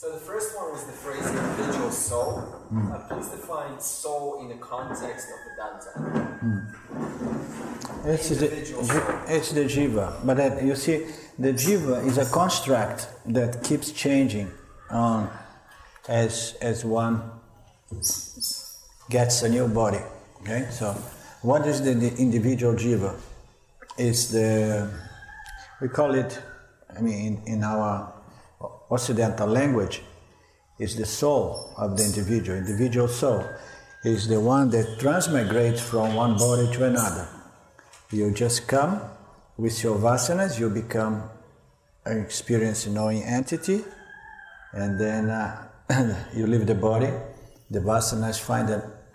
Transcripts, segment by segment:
So the first one was the phrase individual soul. Please define soul in the context of the Dante. It's the jiva, but you see, the jiva is a construct that keeps changing as one gets a new body. Okay, so what is the individual jiva? It's we call it, in our Occidental language, is the soul of the individual. Individual soul is the one that transmigrates from one body to another. You just come with your vasanas, you become an experienced knowing entity, and then you leave the body. The vasanas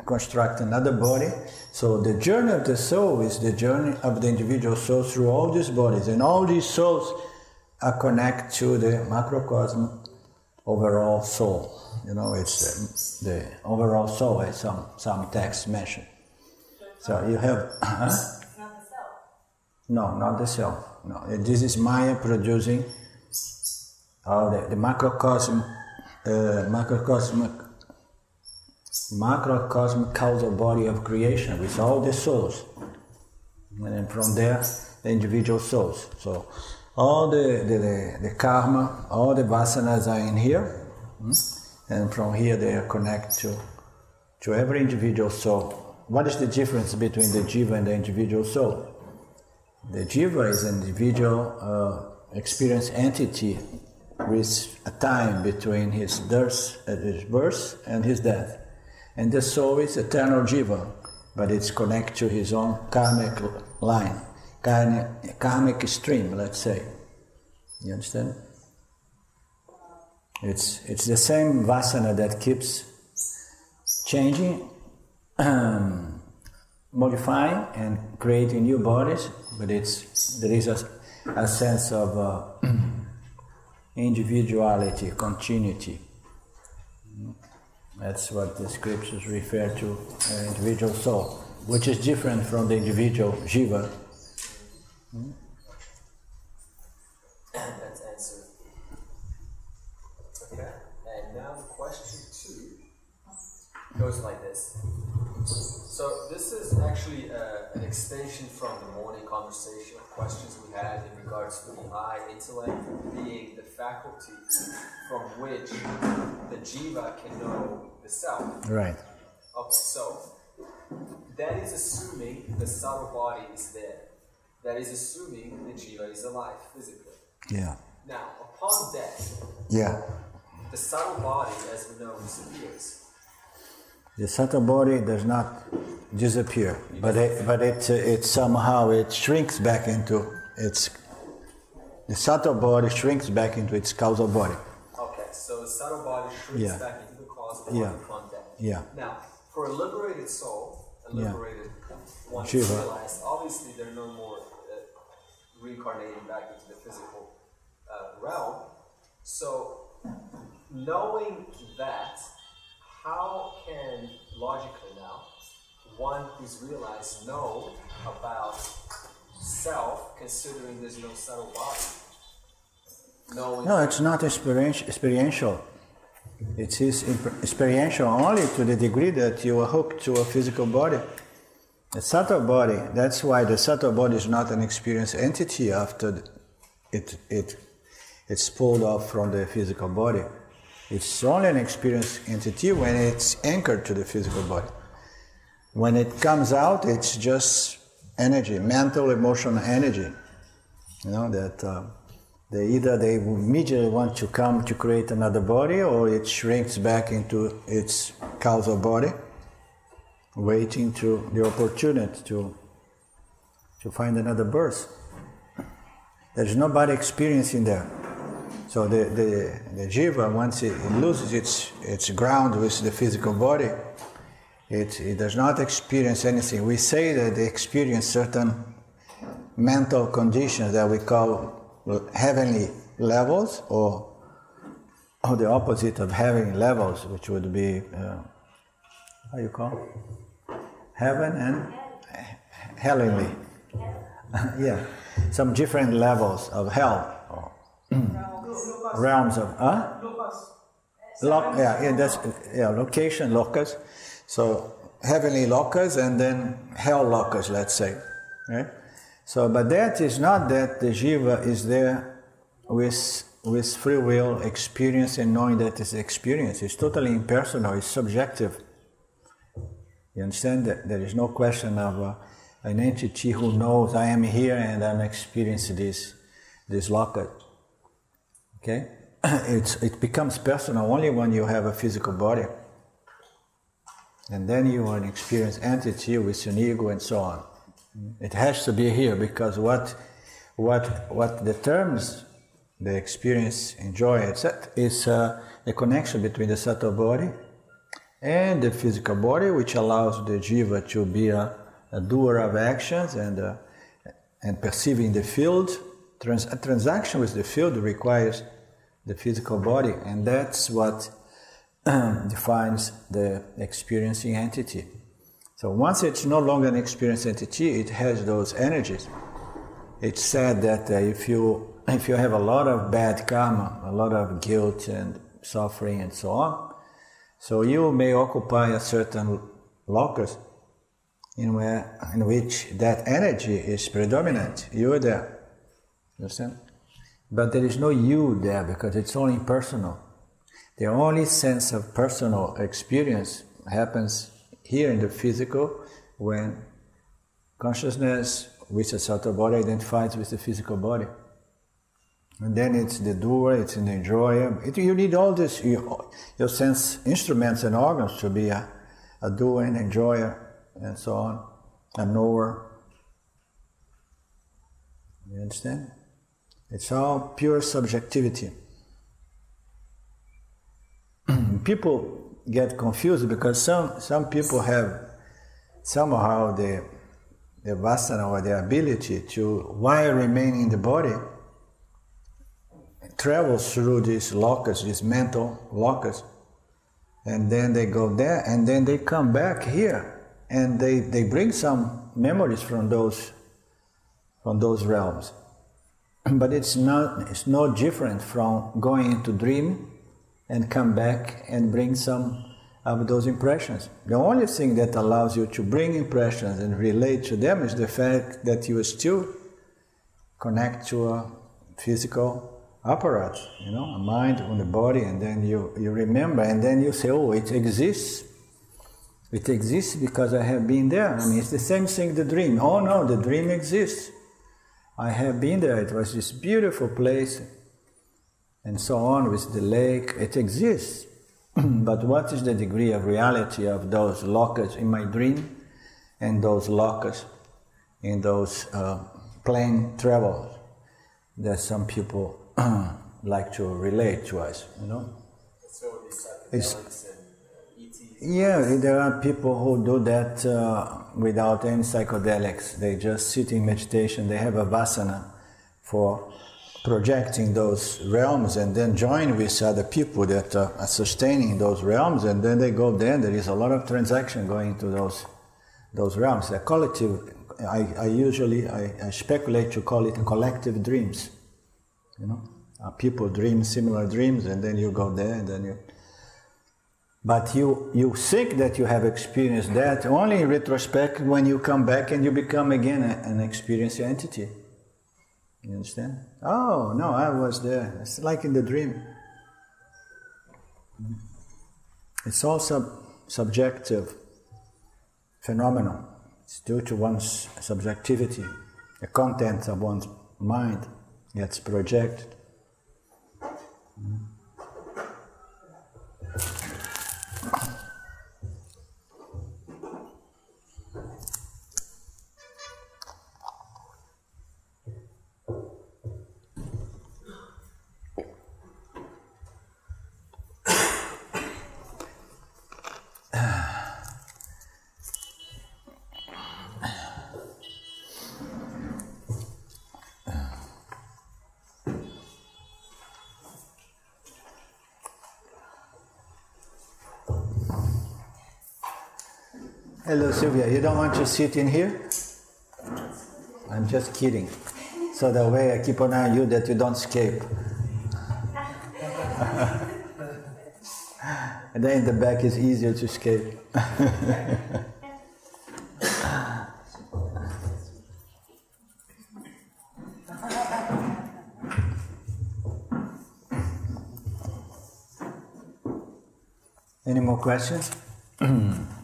construct another body. So the journey of the soul is the journey of the individual soul through all these bodies, and all these souls are connected to the macrocosm overall soul. It's the overall soul, as some texts mention. So you have... It's not the self. No, not the self. No, this is Maya producing the macrocosmic causal body of creation with all the souls. And then from there, the individual souls. So all the karma, all the vasanas are in here, and from here they are connected to every individual soul. What is the difference between the jiva and the individual soul? The jiva is an individual experience entity with a time between his birth and his death. And the soul is eternal jiva, but it's connected to his own karmic line, karmic stream, let's say. You understand? It's the same vasana that keeps changing, modifying and creating new bodies, but there is a sense of individuality, continuity. That's what the scriptures refer to, an individual soul, which is different from the individual jiva. That's answered. Okay, and now question 2 goes like this. So this is actually an extension from the morning conversation of questions we had in regards to the I, intellect, being the faculty from which the jiva can know the self. Right. Okay, so that is assuming the subtle body is there. That is assuming the jiva is alive physically. Yeah. Now, upon death, the subtle body, as we know, disappears. The subtle body does not disappear, but it somehow it shrinks back into its. The subtle body shrinks back into its causal body. Okay, so the subtle body shrinks back into the causal body upon death. Yeah. Now, for a liberated soul, a liberated one is Jiva. realized, obviously they're no more reincarnating back into the physical realm. So, knowing that, how can logically now one who's realized know about self, considering there's no subtle body? No, it's not experiential. It is experiential only to the degree that you are hooked to a physical body. The subtle body, that's why the subtle body is not an experienced entity after it's pulled off from the physical body. It's only an experienced entity when it's anchored to the physical body. When it comes out, it's just energy, mental, emotional energy. That they immediately want to come to create another body, or it shrinks back into its causal body, waiting to the opportunity to find another birth. There's nobody experiencing there. So the jiva, once it loses its ground with the physical body, it does not experience anything. We say that they experience certain mental conditions that we call heavenly levels, or the opposite of heavenly levels, which would be, how you call it? Heaven and heavenly. Yeah, some different levels of hell. Realms of Location, locus. So heavenly locus and then hell locus, let's say. Right? So, but that is not that the jiva is there with free will experience and knowing that it's experience. It's totally impersonal, it's subjective. You understand that there is no question of an entity who knows I am here and I'm experiencing this locus. Okay? It becomes personal only when you have a physical body. And then you are an experienced entity with an ego and so on. It has to be here because what determines the experience, enjoy, etc., is a connection between the subtle body and the physical body, which allows the jiva to be a doer of actions and perceiving the field. A transaction with the field requires the physical body, and that's what defines the experiencing entity. So once it's no longer an experienced entity, it has those energies. It's said that if you have a lot of bad karma, a lot of guilt and suffering and so on, so you may occupy a certain locus in which that energy is predominant. You are there. You understand? But there is no you there because it's only impersonal. The only sense of personal experience happens here in the physical when consciousness with the subtle body identifies with the physical body. And then it's the doer, it's the enjoyer. You need all this, your sense instruments and organs to be a doer and enjoyer and so on, a knower. You understand? It's all pure subjectivity. People get confused because some people have somehow the vasana or the ability to, while remaining in the body, travels through this locus, this mental locus, and then they go there, and then they come back here, and they bring some memories from those realms. But it's no different from going into dream and come back and bring some of those impressions. The only thing that allows you to bring impressions and relate to them is the fact that you still connect to a physical apparatus, a mind on the body, and then you remember, and then you say, oh, it exists. It exists because I have been there. I mean, it's the same thing, the dream. Oh no, the dream exists. I have been there. It was this beautiful place, and so on, with the lake. It exists. But what is the degree of reality of those locus in my dream and those locus in those plane travels that some people like to relate to us, So these psychedelics and ETs. Yeah, there are people who do that without any psychedelics. They just sit in meditation. They have a vasana for projecting those realms and then join with other people that are sustaining those realms, and then they go there. There is a lot of transaction going into those realms. A collective, I speculate to call it collective dreams. People dream similar dreams, and then you go there, and then you. But you think that you have experienced that only in retrospect when you come back and you become again an experienced entity. You understand? Oh, no, I was there. It's like in the dream. It's also subjective phenomenon. It's due to one's subjectivity. The content of one's mind gets projected. Hello, Sylvia. You don't want to sit in here? I'm just kidding. So that way I keep an eye on you that you don't escape. And then in the back is easier to escape. Any more questions?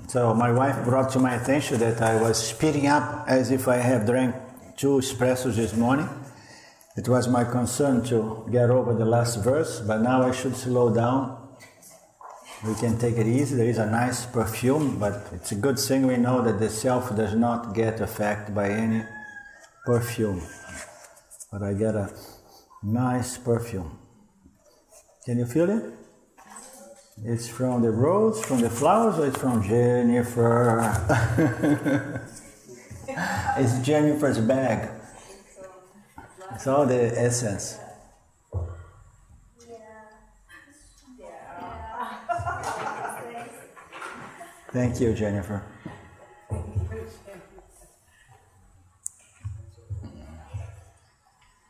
So my wife brought to my attention that I was speeding up as if I have drank 2 espressos this morning. It was my concern to get over the last verse, but now I should slow down. We can take it easy. There is a nice perfume, but it's a good thing we know that the self does not get affected by any perfume. But I get a nice perfume. Can you feel it? It's from the rose, from the flowers, or it's from Jennifer? It's Jennifer's bag. It's all the essence. Thank you, Jennifer.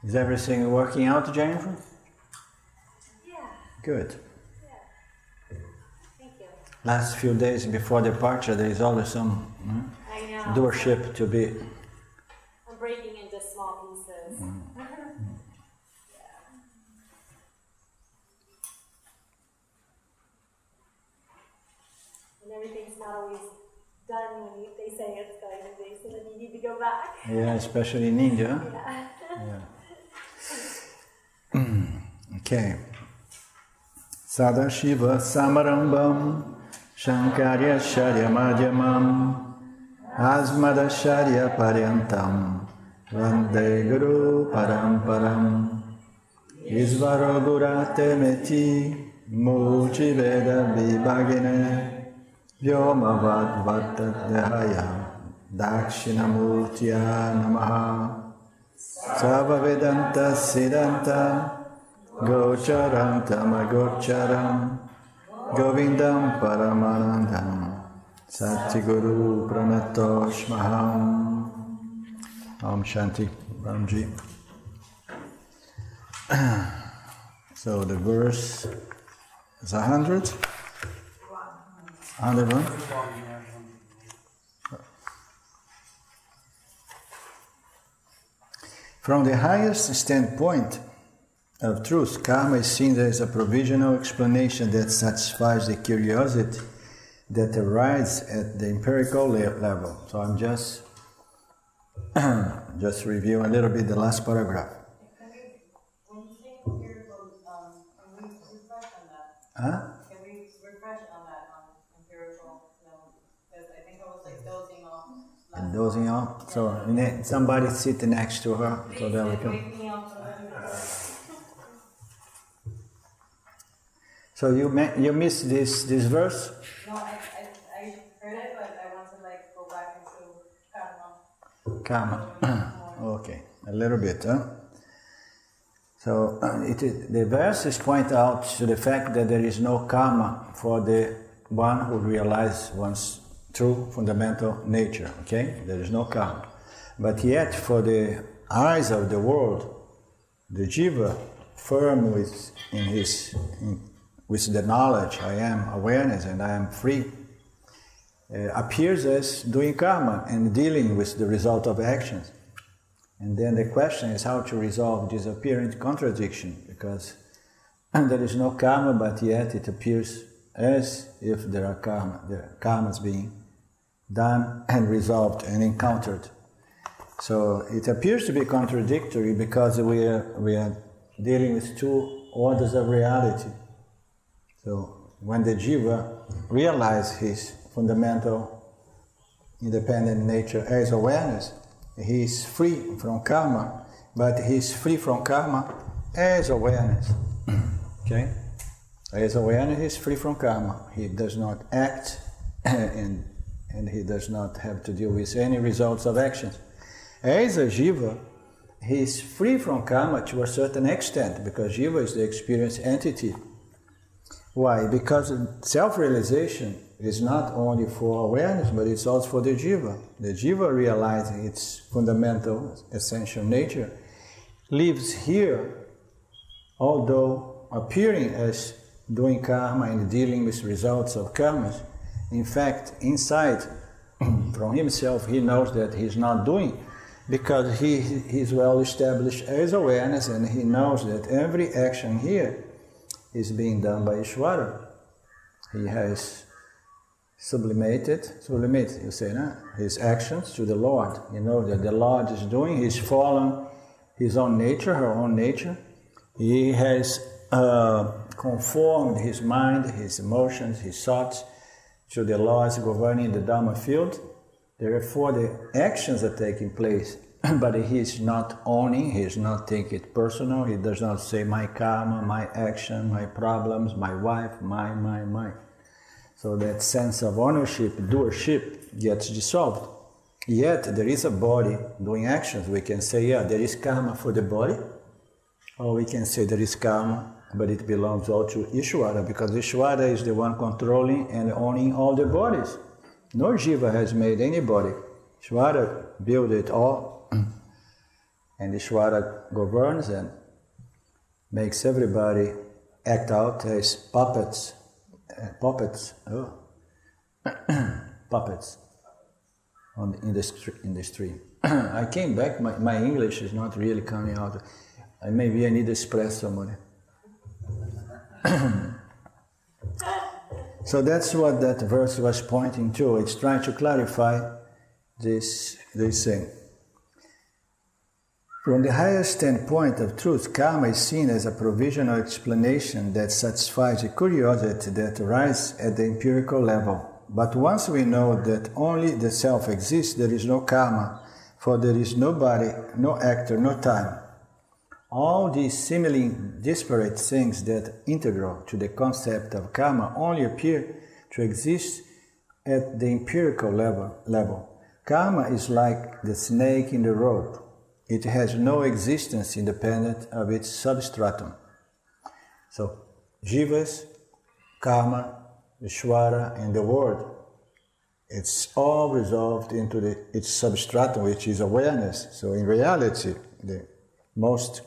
Is everything working out, Jennifer? Yeah. Good. Last few days before departure, there is always some doorship to be. I'm breaking into small pieces. And everything's not always done when they say it's going to be, so then you need to go back. Yeah, especially in India. Yeah. Okay. Sadashiva Samarambam Shankarya Sharya Madhyamam Asmadacharya Paryantam Vande Guru Paramparam Isvaro Gurate Meti Muchi Veda Vibhagine Vyomavad Vatadhyaya Dakshinamurtya Namaha Sava Vedanta Siddhanta Gocharantam Agocharam Govindam Paramanandam Satiguru Pranatoshmaham. Om Shanti Ramji. So the verse is 100? 101? From the highest standpoint of truth, karma is seen as a provisional explanation that satisfies the curiosity that arises at the empirical level. So I'm just reviewing a little bit the last paragraph. When you say empirical, can we refresh on that? Huh? Can we refresh on that empirical level? Because I think I was like dozing off. And dozing off. So somebody sit next to her so that we can. Wake me up. So you missed this verse? No, I heard it, but I want to like go back into karma. Karma. Okay, a little bit, huh? So the verses point out to the fact that there is no karma for the one who realizes one's true fundamental nature, okay? There is no karma. But yet, for the eyes of the world, the jiva, firm with the knowledge, I am awareness and I am free, appears as doing karma and dealing with the result of actions. And then the question is how to resolve this apparent contradiction, because there is no karma, but yet it appears as if there are karmas being done and resolved and encountered. So it appears to be contradictory because we are dealing with two orders of reality. So when the jiva realizes his fundamental independent nature as awareness, he is free from karma, but he is free from karma as awareness. Okay? As awareness, he is free from karma. He does not act and he does not have to deal with any results of actions. As a jiva, he is free from karma to a certain extent, because jiva is the experienced entity. Why? Because self-realization is not only for awareness, but it's also for the jiva. The jiva, realizing its fundamental, essential nature, lives here, although appearing as doing karma and dealing with results of karmas. In fact, inside, from himself, he knows that he's not doing, because he's well established as awareness, and he knows that every action here is being done by Ishvara. He has sublimated, you say, no? His actions to the Lord. You know that the Lord is doing, he's following his own nature, her own nature. He has conformed his mind, his emotions, his thoughts to the laws governing the Dharma field. Therefore, the actions are taking place, but he is not owning, he is not taking it personal. He does not say my karma, my action, my problems, my wife, my. So that sense of ownership, doership gets dissolved. Yet there is a body doing actions. We can say, yeah, there is karma for the body, or we can say there is karma, but it belongs all to Ishvara, because Ishvara is the one controlling and owning all the bodies. No jiva has made any body. Ishvara built it all, and Ishvara governs and makes everybody act out as puppets in the stream. I came back, my English is not really coming out. Maybe I need to espresso money. So that's what that verse was pointing to. It's trying to clarify this thing. From the highest standpoint of truth, karma is seen as a provisional explanation that satisfies the curiosity that arises at the empirical level. But once we know that only the self exists, there is no karma, for there is no body, no actor, no time. All these seemingly disparate things that integral to the concept of karma only appear to exist at the empirical level. Karma is like the snake in the rope. It has no existence independent of its substratum. So, jivas, karma, Ishvara, and the world, it's all resolved into its substratum, which is awareness. So in reality, the most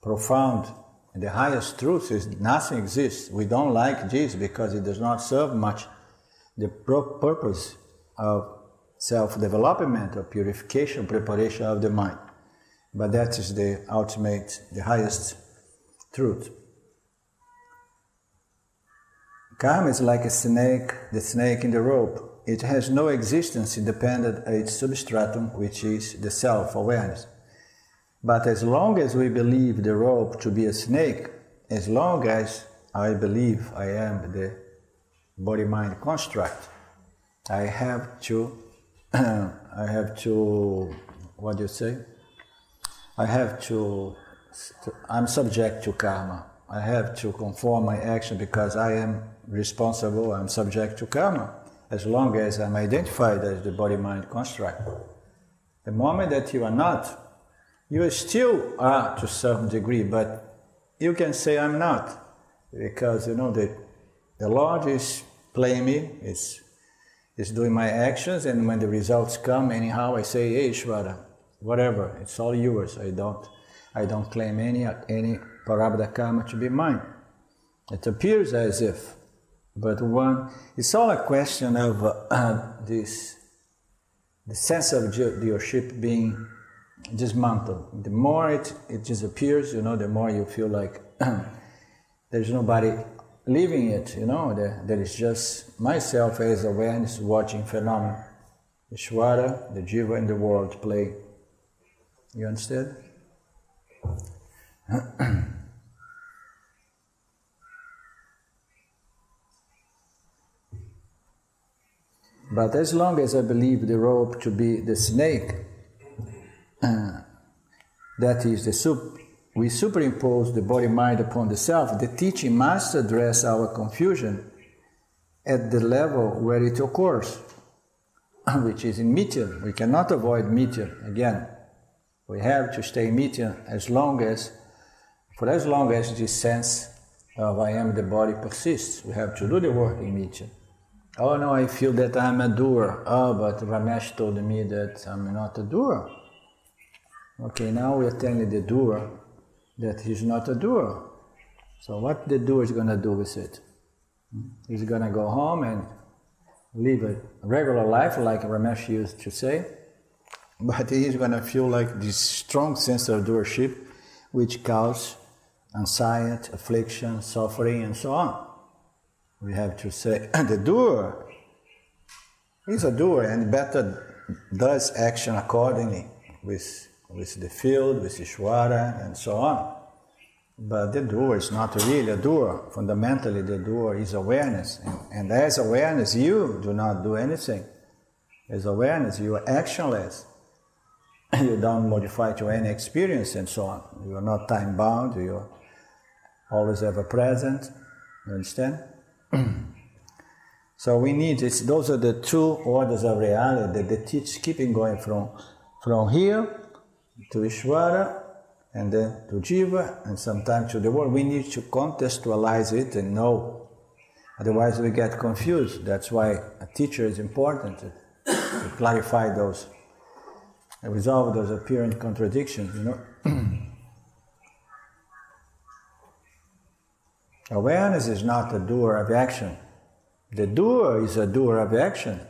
profound and the highest truth is nothing exists. We don't like this because it does not serve much the purpose of self-development, or purification, preparation of the mind. But that is the ultimate, the highest truth. Karma is like a snake, the snake in the rope. It has no existence independent of its substratum, which is the self-awareness. But as long as we believe the rope to be a snake, as long as I believe I am the body-mind construct, I have to, what do you say? I'm subject to karma. I have to conform my action because I am responsible, I'm subject to karma, as long as I'm identified as the body-mind construct. The moment that you are not, you still are to some degree, but you can say I'm not, because you know the Lord is playing me, is doing my actions, and when the results come, anyhow I say, hey Ishvara, whatever, it's all yours. I don't claim any Prarabdha karma to be mine. It appears as if, but it's all a question of the sense of doership being dismantled. The more it disappears, the more you feel like there's nobody living it, there is just myself as awareness watching phenomena. Ishvara, the jiva, and the world play. You understand? But as long as I believe the rope to be the snake, that is we superimpose the body-mind upon the self, the teaching must address our confusion at the level where it occurs, which is in mithya. We cannot avoid mithya again. We have to stay mithya for as long as this sense of I am the body persists. We have to do the work in mithya. Oh no, I feel that I'm a doer. Oh, but Ramesh told me that I'm not a doer. Okay, now we are telling the doer that he's not a doer. So what the doer is going to do with it? He's going to go home and live a regular life, like Ramesh used to say, but he's going to feel like this strong sense of doership, which causes anxiety, affliction, suffering, and so on. We have to say, the doer is a doer and better does action accordingly with the field, with Ishvara, and so on. But the doer is not really a doer. Fundamentally, the doer is awareness. And as awareness, you do not do anything. As awareness, you are actionless. You don't modify to any experience and so on. You are not time-bound. You are always ever present. You understand? So we need this. Those are the two orders of reality that they teach, keeping going from here to Ishvara, and then to Jiva, and sometimes to the world. We need to contextualize it and know. Otherwise we get confused. That's why a teacher is important to clarify those, and resolve those apparent contradictions, you know. Awareness is not a doer of action. The doer is a doer of action.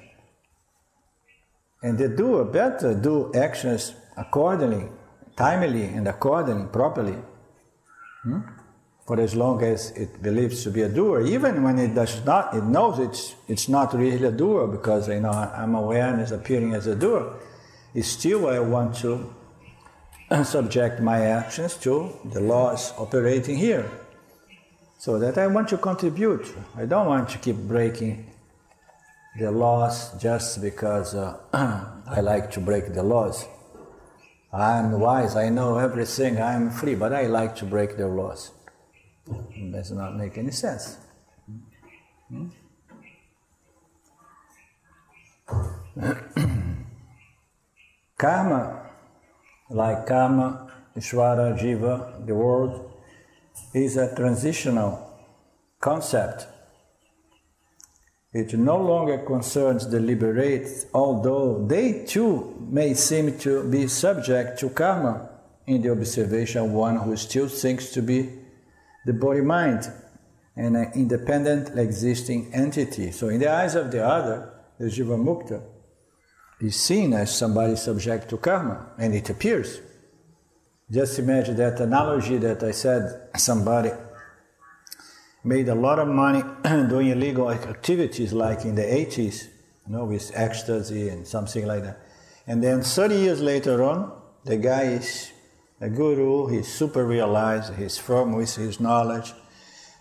And the doer better do actions accordingly, timely and accordingly, properly. For as long as it believes to be a doer, even when it does not, it knows it's not really a doer, because you know I'm awareness appearing as a doer. It's still I want to subject my actions to the laws operating here. So that I want to contribute. I don't want to keep breaking the laws just because I like to break the laws. I'm wise, I know everything, I'm free, but I like to break the laws. It does not make any sense. Karma, like karma, Ishvara, Jiva, the world, is a transitional concept. It no longer concerns the liberated, although they too may seem to be subject to karma in the observation of one who still thinks to be the body-mind, an independent existing entity. So in the eyes of the other, the Jiva Mukta is seen as somebody subject to karma, and it appears. Just imagine that analogy that I said, somebody made a lot of money doing illegal activities like in the 80s, you know, with ecstasy and something like that. And then 30 years later on, the guy is a guru, he's super realized, he's firm with his knowledge,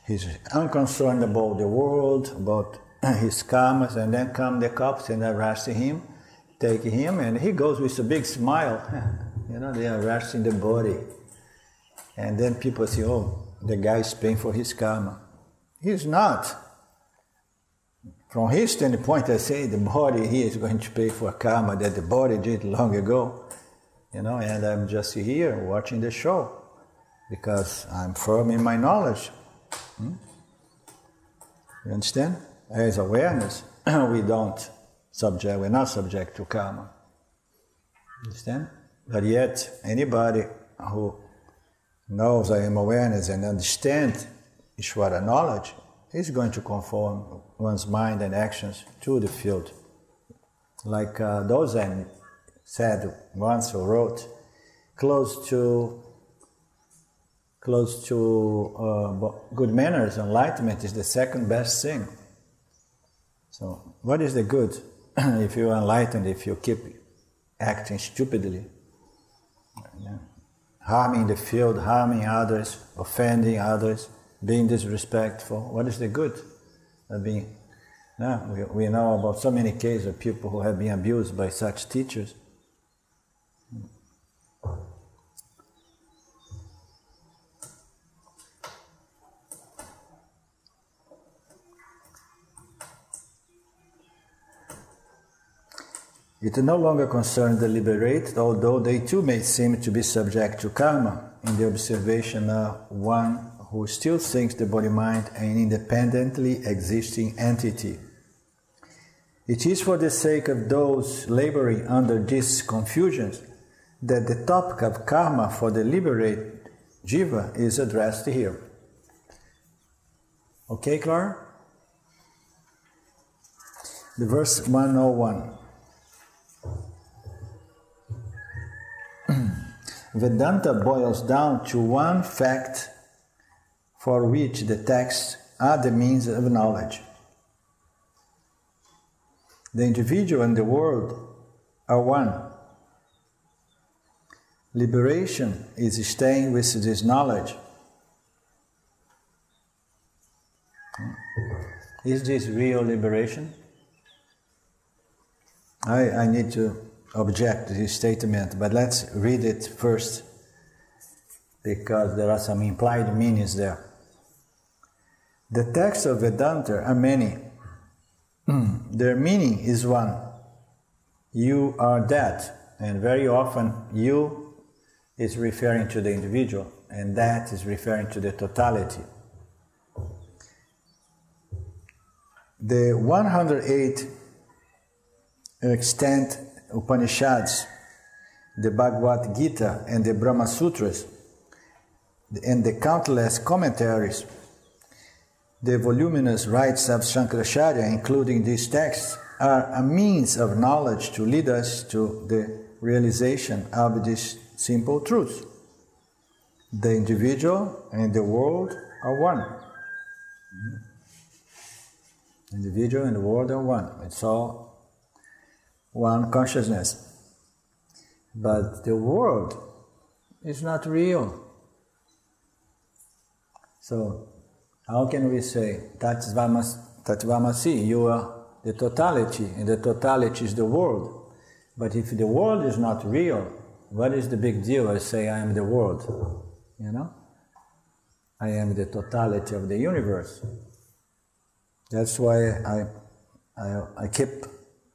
he's unconcerned about the world, about his karmas, and then come the cops and arresting him, taking him, and he goes with a big smile. You know, they are arresting the body. And then people say, oh, the guy is paying for his karma. He's not. From his standpoint, I say the body here is going to pay for karma that the body did long ago. You know, and I'm just here watching the show because I'm firm in my knowledge. You understand? As awareness, we're not subject to karma. Understand? But yet, anybody who knows I am awareness and understands Ishvara knowledge is going to conform one's mind and actions to the field. Like Dozen said once or wrote, close to good manners, enlightenment is the second best thing. So, what is the good if you're enlightened, if you keep acting stupidly? Yeah. Harming the field, harming others, offending others, being disrespectful. What is the good of being? No, we know about so many cases of people who have been abused by such teachers. It no longer concerns the liberated, although they too may seem to be subject to karma in the observation of one who still thinks the body-mind an independently existing entity. It is for the sake of those laboring under these confusions that the topic of karma for the liberated jiva is addressed here. Okay, Clara? The verse 101. Vedanta boils down to one fact for which the texts are the means of knowledge. The individual and the world are one. Liberation is staying with this knowledge. Is this real liberation? I need to object to this statement, but let's read it first, because there are some implied meanings there. The texts of Vedanta are many. Their meaning is one. You are that, and very often you is referring to the individual, and that is referring to the totality. The 108 extant Upanishads, the Bhagavad Gita and the Brahma Sutras, and the countless commentaries, the voluminous rites of Shankaracharya, including these texts, are a means of knowledge to lead us to the realization of this simple truth. The individual and the world are one. The individual and the world are one. It's all one consciousness. But the world is not real. So, how can we say, Tatvamasi, you are the totality, and the totality is the world. But if the world is not real, what is the big deal? I say I am the world, you know? I am the totality of the universe. That's why I keep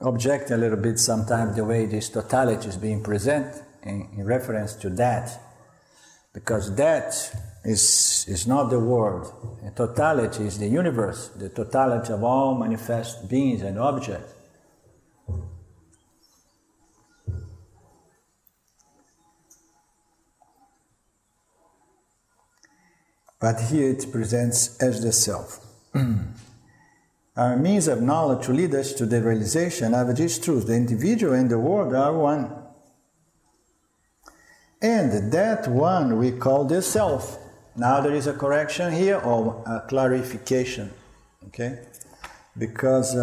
objecting a little bit sometimes the way this totality is being presented in reference to that. Because that is not the world. The totality is the universe, the totality of all manifest beings and objects. But here it presents as the self. Our means of knowledge to lead us to the realization of this truth. The individual and the world are one. And that one we call the self. Now there is a correction here or a clarification, okay? Because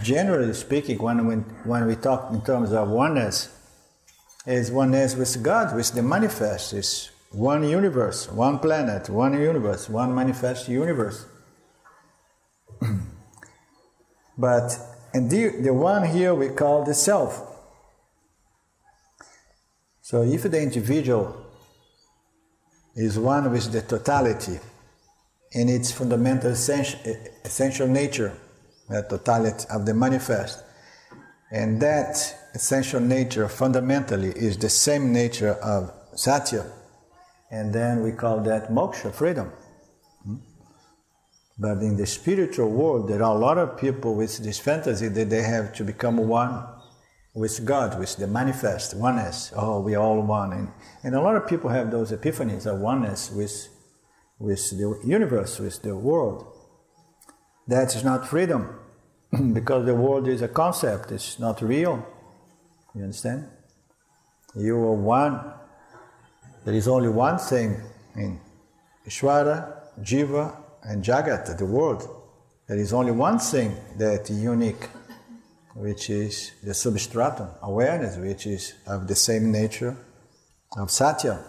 generally speaking, when we talk in terms of oneness, is oneness with God, with the manifest, is one universe, one planet, one universe, one manifest universe. But and the one here we call the self. So if the individual is one with the totality in its fundamental essential nature, the totality of the manifest, and that essential nature fundamentally is the same nature of Satya, and then we call that moksha, freedom. But in the spiritual world, there are a lot of people with this fantasy that they have to become one with God, with the manifest, oneness. Oh, we are all one. And a lot of people have those epiphanies of oneness with the universe, with the world. That is not freedom, because the world is a concept, it's not real. You understand? You are one. There is only one thing in Ishvara, Jiva, and Jagat, the world. There is only one thing that is unique, which is the substratum, awareness, which is of the same nature of Satya.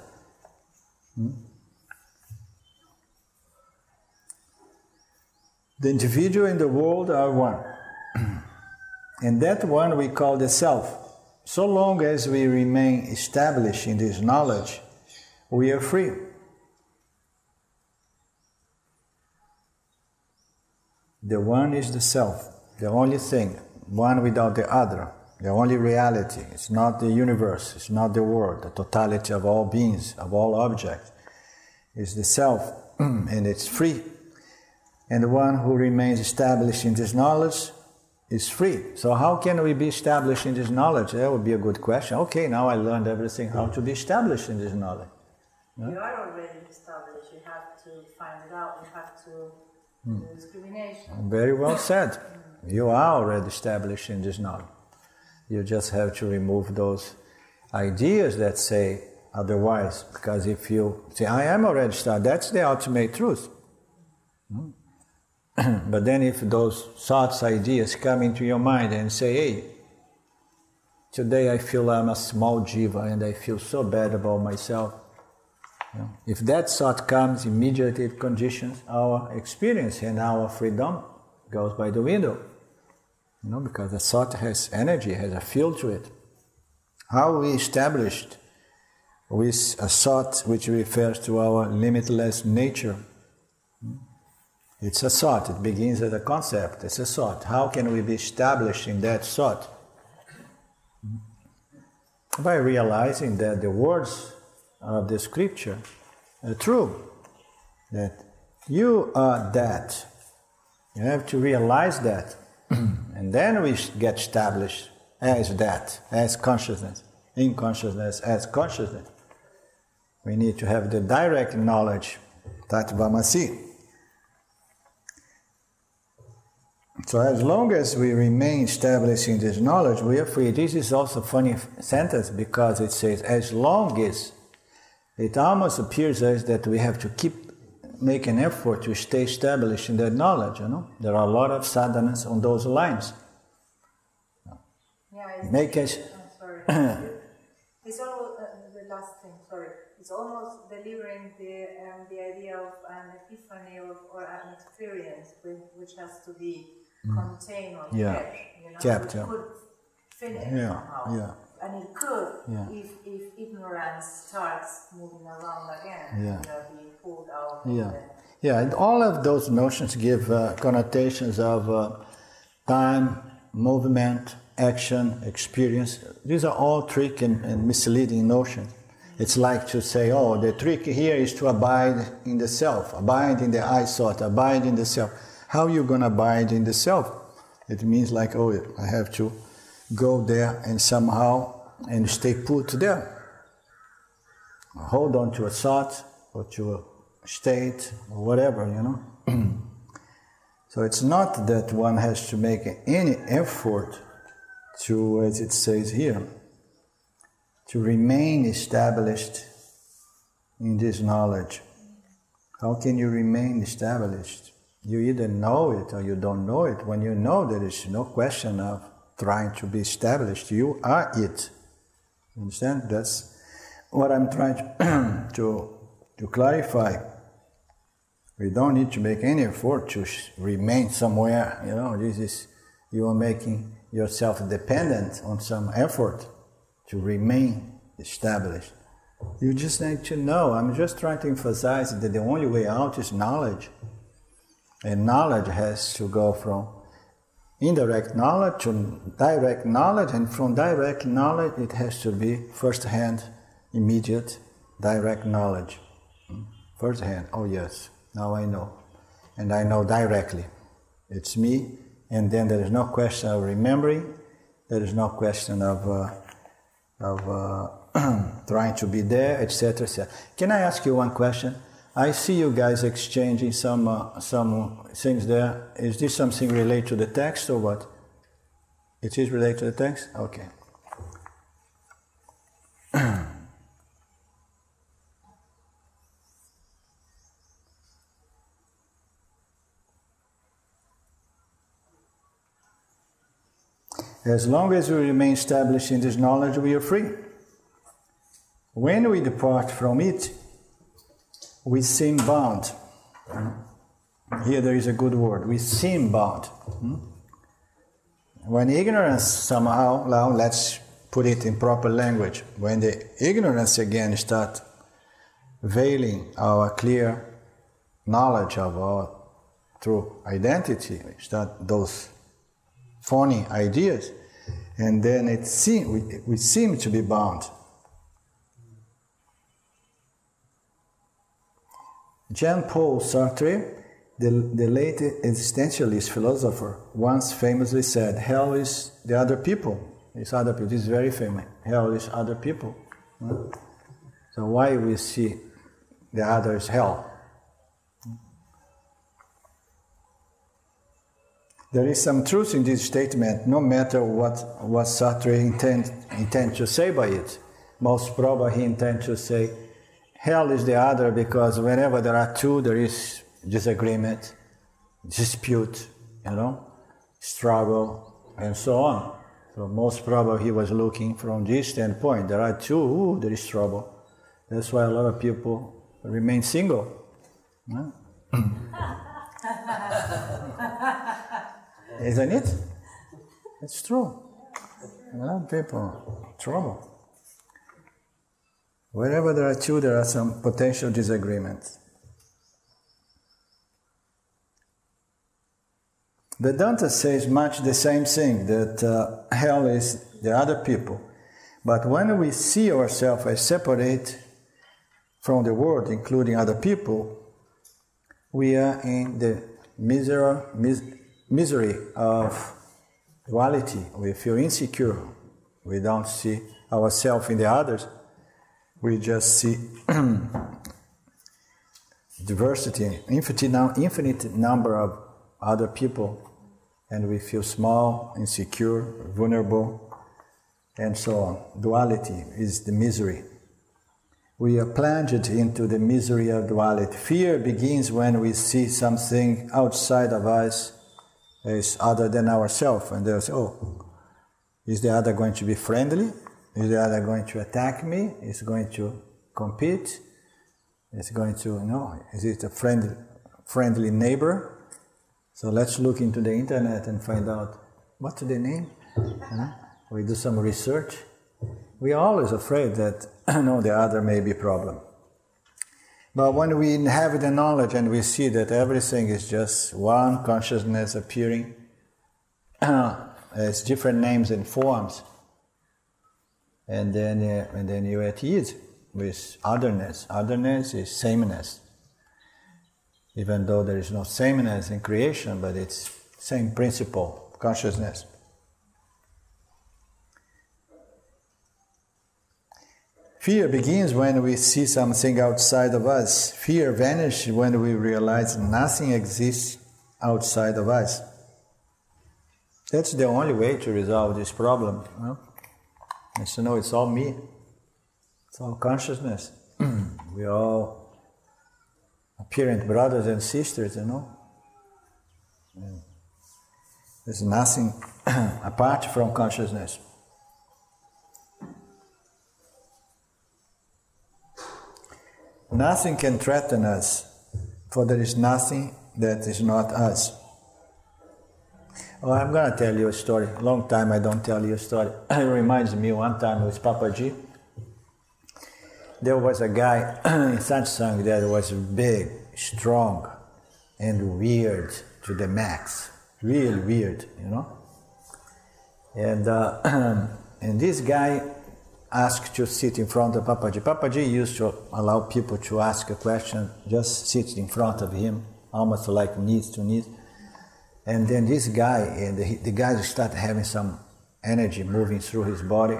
The individual and the world are one. And that one we call the self. So long as we remain established in this knowledge, we are free. The one is the self, the only thing, one without the other, the only reality. It's not the universe, it's not the world, the totality of all beings, of all objects. It's the self, and it's free. And the one who remains established in this knowledge is free. So how can we be established in this knowledge? That would be a good question. Okay, now I learned everything, how to be established in this knowledge. You are already established, you have to find it out, you have to the discrimination. Very well said. You are already established in this knowledge. You just have to remove those ideas that say otherwise. Because if you say, I am already established, that's the ultimate truth. But then if those thoughts, ideas come into your mind and say, hey, today I feel I'm a small jiva and I feel so bad about myself. If that thought comes, immediately it conditions our experience and our freedom goes by the window. Because the thought has energy, has a field to it. How we established with a thought which refers to our limitless nature. It's a thought, it begins as a concept, it's a thought. How can we be established in that thought? By realizing that the words of the scripture are true, that you are that. You have to realize that. And then we get established as that, as consciousness, in consciousness, as consciousness. We need to have the direct knowledge, Tattvamasi. So as long as we remain established in this knowledge, we are free. This is also a funny sentence because it says, as long as, it almost appears as that we have to make an effort to stay established in that knowledge, There are a lot of sadhanas on those lines. Yeah, sorry. It's almost, the last thing, sorry. It's almost delivering the idea of an epiphany or an experience which has to be contained or kept, Kept, It could finish somehow. Yeah. And it could, if ignorance starts moving around again, being pulled out. Yeah, and all of those notions give connotations of time, movement, action, experience. These are all trick and misleading notions. It's like to say, oh, the trick here is to abide in the self, abide in the I thought, abide in the self. How are you going to abide in the self? It means like, oh, I have to go there and somehow and stay put there. Hold on to a thought or to a state or whatever, So it's not that one has to make any effort to, as it says here, to remain established in this knowledge. How can you remain established? You either know it or you don't know it. When you know, there is no question of trying to be established. You are it. You understand? That's what I'm trying to clarify. We don't need to make any effort to remain somewhere. You are making yourself dependent on some effort to remain established. You just need to know. I'm just trying to emphasize that the only way out is knowledge. And knowledge has to go from indirect knowledge to direct knowledge, and from direct knowledge it has to be first-hand, immediate, direct knowledge. First-hand, oh yes, now I know. And I know directly. It's me, and then there is no question of remembering, there is no question of trying to be there, etc., etc. Can I ask you one question? I see you guys exchanging some things there. Is this something related to the text or what? It is related to the text? Okay. As long as we remain established in this knowledge, we are free. When we depart from it, we seem bound. Here there is a good word. We seem bound. When ignorance somehow, now let's put it in proper language. When the ignorance again starts veiling our clear knowledge of our true identity, start those phony ideas, and then we seem to be bound. Jean-Paul Sartre, the late existentialist philosopher, once famously said, hell is the other people. It's other people. This is very famous. Hell is other people. So why we see the other is hell? There is some truth in this statement, no matter what Sartre intend to say by it. Most probably he intends to say, hell is the other, because whenever there are two, there is disagreement, dispute, struggle, and so on. So most probably he was looking from this standpoint. There are two, there is trouble. That's why a lot of people remain single. Huh? Isn't it? It's true. A lot of people, trouble. Wherever there are two, there are some potential disagreements. Vedanta says much the same thing, that hell is the other people. But when we see ourselves as separate from the world, including other people, we are in the misery of duality. We feel insecure. We don't see ourselves in the others. We just see diversity, infinite number of other people, and we feel small, insecure, vulnerable, and so on. Duality is the misery. We are plunged into the misery of duality. Fear begins when we see something outside of us as other than ourselves, and they say, oh, is the other going to be friendly? Is the other going to attack me? Is it going to compete? Is it going to, is it a friendly neighbor? So let's look into the internet and find out what's the name. We do some research. We are always afraid that the other may be a problem. But when we have the knowledge and we see that everything is just one consciousness appearing as different names and forms, and then you're at ease with otherness. Otherness is sameness. Even though there is no sameness in creation, but it's same principle, consciousness. Fear begins when we see something outside of us. Fear vanishes when we realize nothing exists outside of us. That's the only way to resolve this problem. And so it's all me. It's all consciousness. We all apparent brothers and sisters, There's nothing apart from consciousness. Nothing can threaten us, for there is nothing that is not us. Oh, I'm going to tell you a story. A long time I don't tell you a story. It reminds me one time with Papaji. There was a guy in Satsang that was big, strong, and weird to the max. Really weird, And this guy asked to sit in front of Papaji. Papaji used to allow people to ask a question, just sit in front of him, almost like knees to knees. And then this guy, and the guy started having some energy moving through his body.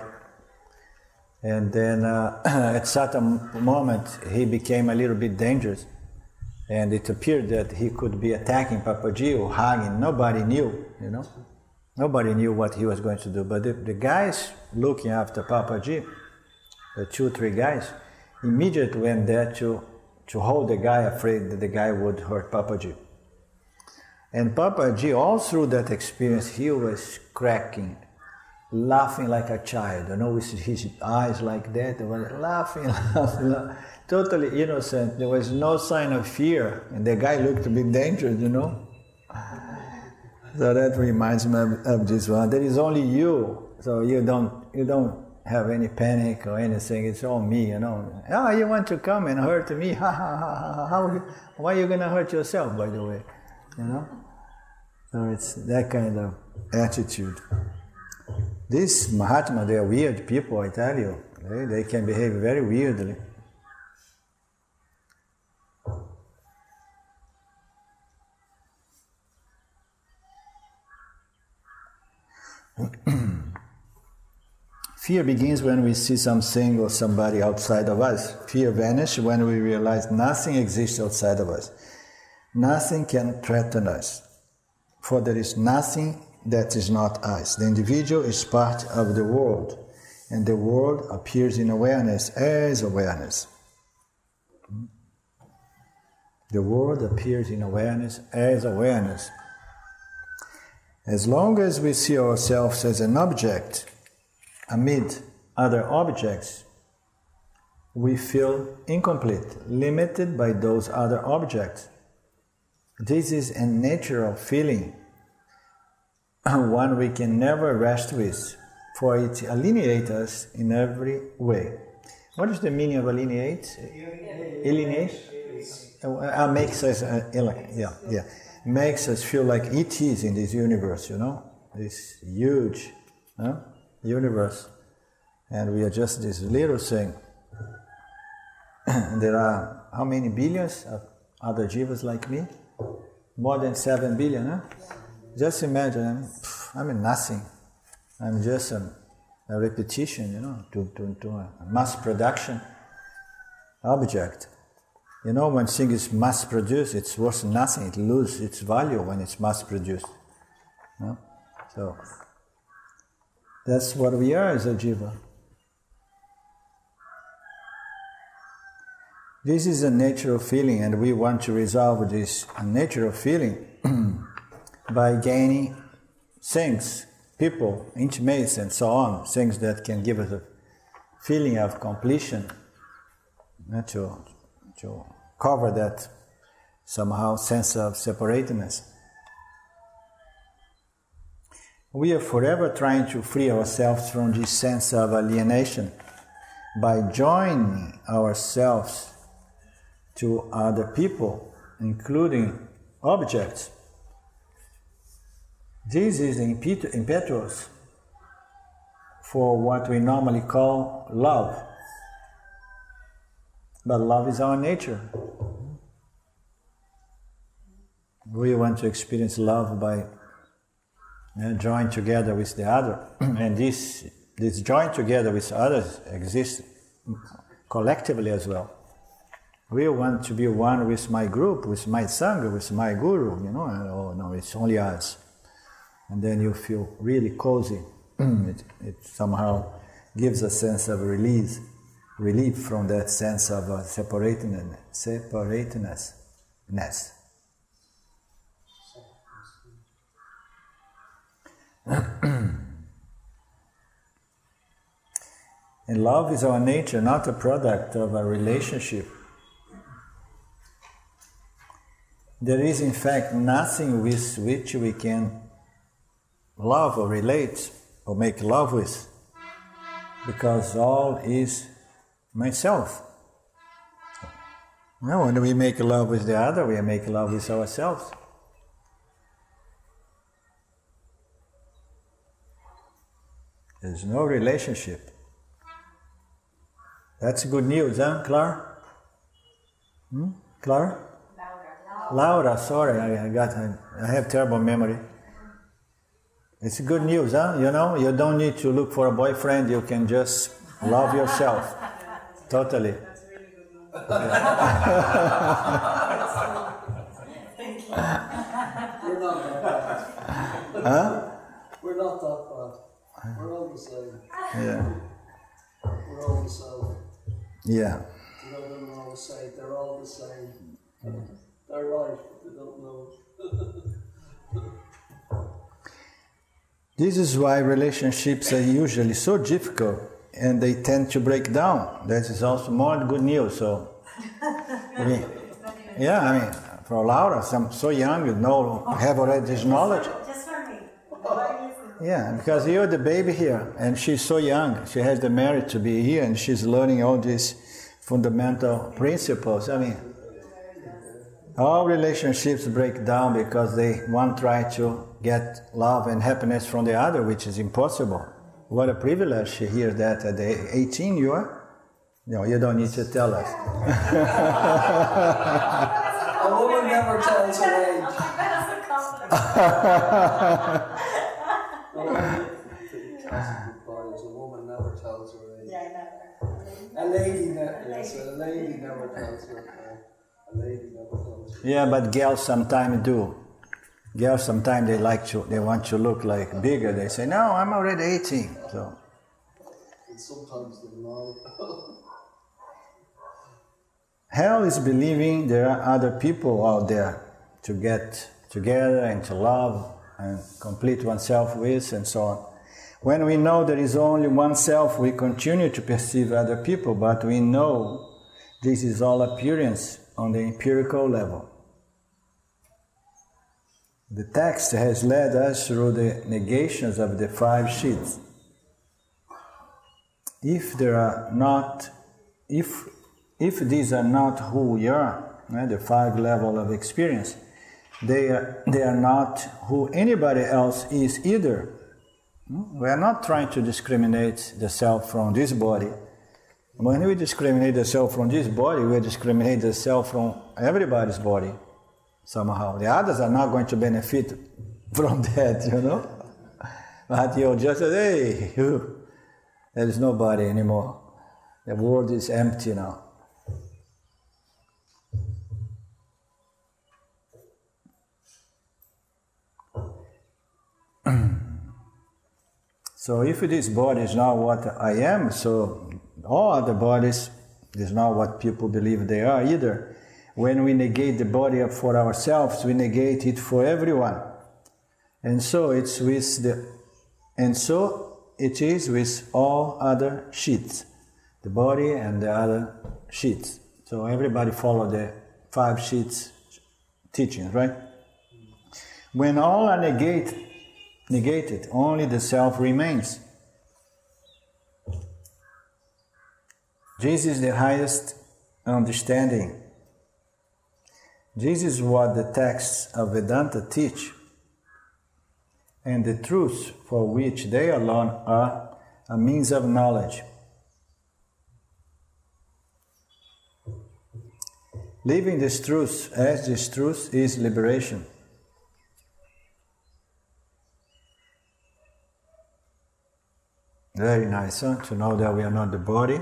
And then at certain moment, he became a little bit dangerous. And it appeared that he could be attacking Papaji or hugging. Nobody knew, Nobody knew what he was going to do. But the guys looking after Papaji, the 2-3 guys, immediately went there to hold the guy, afraid that the guy would hurt Papaji. And Papaji, all through that experience, he was cracking, laughing like a child, with his eyes like that. He was laughing, totally innocent. There was no sign of fear, and the guy looked a bit dangerous, So that reminds me of this one. There is only you, so you don't have any panic or anything. It's all me, Oh, you want to come and hurt me? Ha ha ha ha! Why are you gonna hurt yourself, by the way? So it's that kind of attitude. These Mahatma, they are weird people, I tell you. They can behave very weirdly. Fear begins when we see something or somebody outside of us. Fear vanishes when we realize nothing exists outside of us. Nothing can threaten us, For there is nothing that is not us. The individual is part of the world, and the world appears in awareness as awareness. The world appears in awareness as awareness. As long as we see ourselves as an object amid other objects, we feel incomplete, limited by those other objects. This is a natural feeling, one we can never rest with, for it alienates us in every way. What is the meaning of alienate? Alienate? Makes us, makes us feel like ETs in this universe, this huge universe, and we are just this little thing. There are how many billions of other jivas like me? More than 7 billion, huh? Just imagine, I'm nothing. I'm just a repetition, to a mass production object. When thing is mass produced, it's worth nothing. It loses its value when it's mass produced. So that's what we are as a jiva. This is a natural feeling, and we want to resolve this natural feeling by gaining things, people, intimates, and so on, things that can give us a feeling of completion, to cover that somehow sense of separatedness. We are forever trying to free ourselves from this sense of alienation by joining ourselves to other people, including objects. This is the impetus for what we normally call love. But love is our nature. We want to experience love by joining together with the other. And this join together with others exists collectively as well. We want to be one with my group, with my Sangha, with my Guru, oh no, it's only us. And then you feel really cozy. It somehow gives a sense of relief from that sense of separateness. And love is our nature, not a product of a relationship. There is in fact nothing with which we can love or relate or make love with, because all is myself. When we make love with the other, we make love with ourselves. There's no relationship. That's good news, huh, Clara? Clara? Laura, sorry, I have terrible memory. It's good news, huh? You don't need to look for a boyfriend, you can just love yourself. Totally. That's really good news. We're not that bad. Huh? We're not that bad. We're all the same. Yeah. We're all the same. Yeah. Them always say they're all the same. They're right, but they don't know it. This is why relationships are usually so difficult and they tend to break down. That is also more good news. So, for Laura, I'm so young, have already this knowledge. Just for me. Yeah, because you're the baby here, and she's so young. She has the merit to be here, and she's learning all these fundamental principles. All relationships break down because one try to get love and happiness from the other, which is impossible. What a privilege to hear that at 18 you are? No, you don't need to tell us. A woman never tells her age. That's a compliment. A woman never tells her age. Yeah, never. A lady never tells her age. A lady never tells her age. Yeah, but girls sometimes do. Girls sometimes they want to look like bigger. They say, no, I'm already 18. So And sometimes they lie. hell is believing there are other people out there to get together and to love and complete oneself with and so on. When we know there is only one self, we continue to perceive other people, but we know this is all appearance on the empirical level. The text has led us through the negations of the 5 sheets. If these are not who we are, right, the 5 levels of experience, they are not who anybody else is either. We are not trying to discriminate the self from this body. When we discriminate the self from this body, we discriminate the self from everybody's body somehow. The others are not going to benefit from that, you know. But you'll just say, hey, there is nobody anymore. The world is empty now. So if this body is not what I am, so all other bodies is not what people believe they are either. When we negate the body for ourselves, we negate it for everyone. And so it is with all other sheets, the body and the other sheets. So everybody follow the 5 sheets teachings, right? When all are negated, only the self remains. This is the highest understanding. This is what the texts of Vedanta teach, and the truths for which they alone are a means of knowledge. Living these truths as these truths is liberation. Very nice, huh? To know that we are not the body,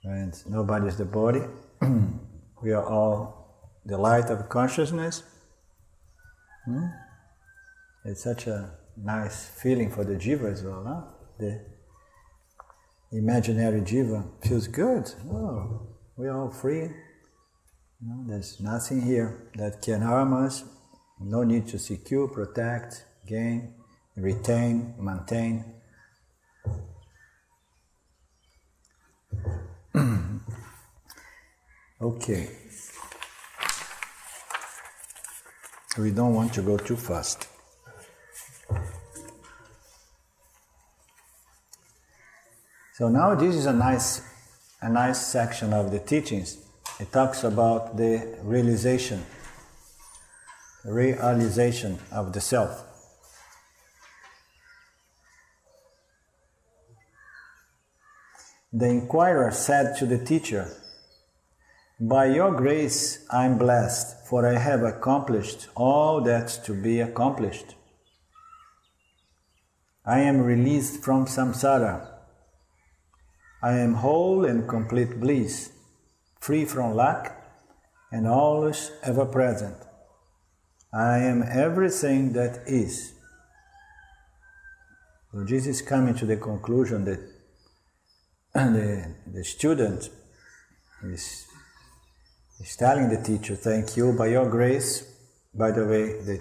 and nobody is the body. We are all the light of consciousness. It's such a nice feeling for the jiva as well, huh? The imaginary jiva feels good. Oh, we are all free. There's nothing here that can harm us. No need to secure, protect, gain, retain, maintain. Okay. We don't want to go too fast. So now this is a nice section of the teachings. It talks about the realization of the self. The inquirer said to the teacher, "By your grace I am blessed, for I have accomplished all that's to be accomplished. I am released from samsara. I am whole and complete bliss, free from lack and always ever present. I am everything that is." So Jesus is coming to the conclusion that the student is telling the teacher, "Thank you, by your grace." By the way, the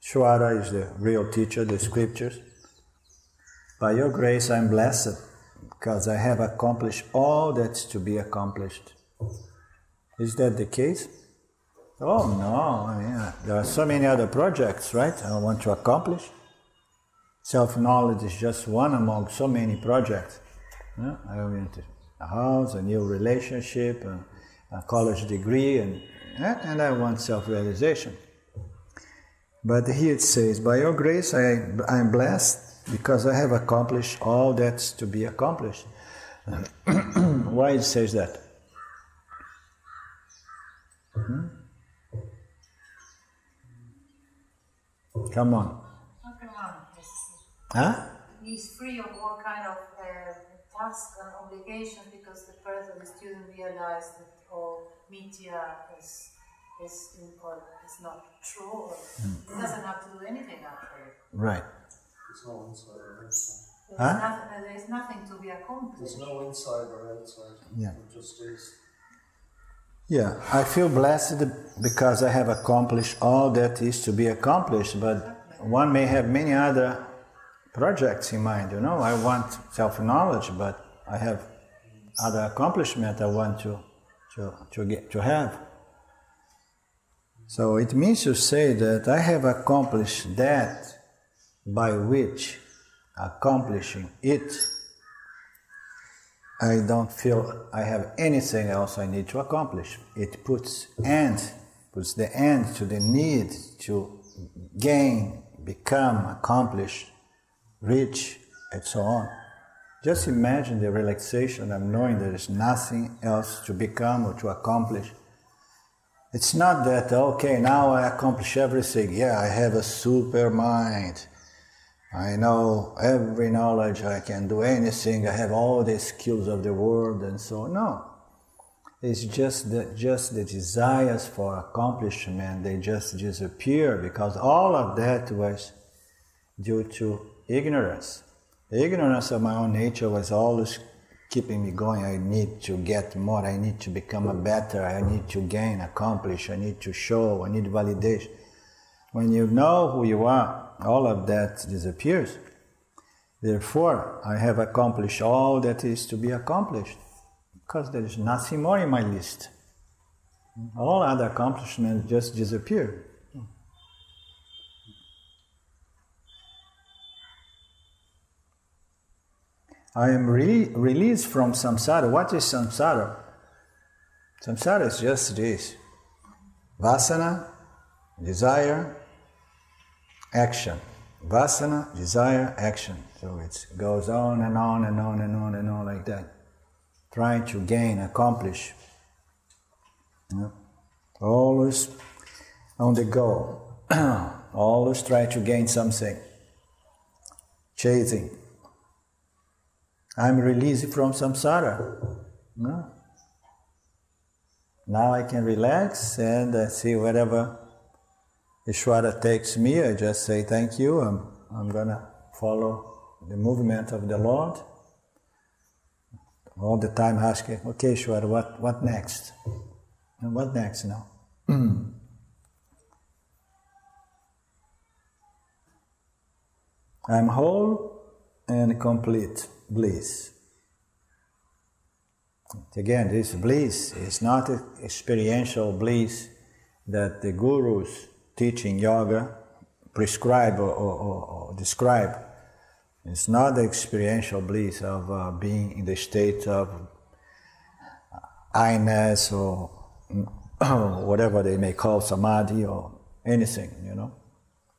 Shwara is the real teacher, the scriptures. "By your grace I am blessed, because I have accomplished all that's to be accomplished." Is that the case? Oh no, there are so many other projects, right? I want to accomplish. Self-knowledge is just one among so many projects. I want a house, a new relationship, a college degree, and I want self-realization. But here it says, "By your grace I am blessed, because I have accomplished all that's to be accomplished." Why it says that? Come on. Huh? He's free of all kind of tasks and obligations, because the person, the student, realized that all media is is important, is not true. It doesn't have to do anything actually. Right. There's no inside or outside. There's nothing to be accomplished. There's no inside or outside. Yeah. It just is. Yeah, I feel blessed because I have accomplished all that is to be accomplished, but one may have many other projects in mind, you know. I want self-knowledge, but I have other accomplishments I want to have. So it means to say that I have accomplished that by which accomplishing it, I don't feel I have anything else I need to accomplish. It puts the end to the need to gain, become, accomplish, reach, and so on. Just imagine the relaxation of knowing there is nothing else to become or to accomplish. It's not that, okay, now I accomplish everything. Yeah, I have a super mind. I know every knowledge, I can do anything, I have all the skills of the world and so on. No. It's just the desires for accomplishment, they just disappear because all of that was due to ignorance. The ignorance of my own nature was always keeping me going. I need to get more, I need to become a better, I need to gain, accomplish, I need to show, I need validation. When you know who you are, all of that disappears. Therefore, I have accomplished all that is to be accomplished because there is nothing more in my list. All other accomplishments just disappear. I am released from samsara. What is samsara? Samsara is just this. Vasana, desire, action. Vasana, desire, action. So it goes on and on and on and on and on like that. Trying to gain, accomplish. You know? Always on the go. Always try to gain something. Chasing. I'm released from samsara. No? Now I can relax and see wherever Ishvara takes me. I just say thank you. I'm gonna follow the movement of the Lord. All the time asking, okay, Ishvara, what next? And what next now? I'm whole and complete bliss. Again, this bliss is not an experiential bliss that the gurus teaching yoga prescribe or describe. It's not the experiential bliss of being in the state of I-ness or whatever they may call samadhi or anything, you know.